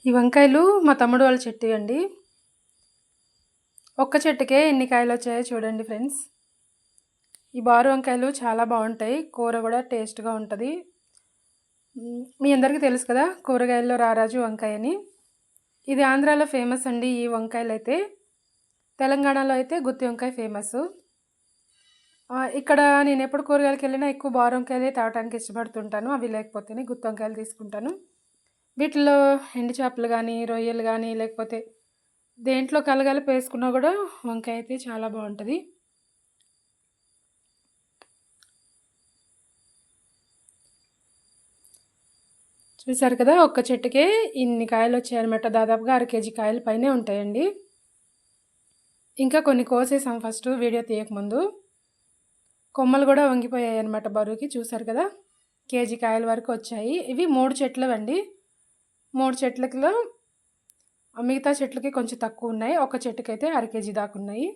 ఈ వంకాయలు మా తమ్ముడు వాళ్ళ చెట్టు అండి. ఒక్క చెట్టుకే ఎన్ని కాయలొచ్చాయో చూడండి ఫ్రెండ్స్. ఈ బారు వంకాయలు చాలా బావుంటాయి. కూర కూడా టేస్ట్‌గా ఉంటది. మీ అందరికీ తెలుసు కదా! కూరగాయల్లో రారాజు వంకాయ అని. ఇది ఆంధ్రాలో ఫేమస్ అండి ఈ వంకాయలైతే. తెలంగాణలో అయితే గుత్తి వంకాయ ఫేమసు. ఇక్కడ నేనెప్పుడు కూరగాయలకెళ్ళినా ఎక్కువ బారు వంకాయలే తేవటానికి ఇష్టపడుతుంటాను. అవి లేకపోతేనే గుత్తి వంకాయలు తీసుకుంటాను. వీటిలో ఎండు చేపలు గానీ, రొయ్యలు గానీ, లేకపోతే దేంట్లో కలగలిపి వేసుకున్నా కూడా వంకాయ అయితే చాలా బాగుంటుంది. చూసారు కదా! ఒక్క చెట్టుకే ఇన్ని కాయలు వచ్చాయన్నమాట. దాదాపుగా 1/2 కేజీ కాయల పైనే ఉంటాయండి. ఇంకా కొన్ని కోసేసాం ఫస్ట్ వీడియో తీయకముందు. కొమ్మలు కూడా వంగిపోయాయి అన్నమాట బరువుకి. చూసారు కదా! కేజీ కాయల వరకు వచ్చాయి. ఇవి 3 చెట్లవండి. 3 చెట్లకిలో మిగతా చెట్లకి కొంచెం తక్కువ ఉన్నాయి. ఒక చెట్టుకైతే 1/2 కేజీ దాకా ఉన్నాయి.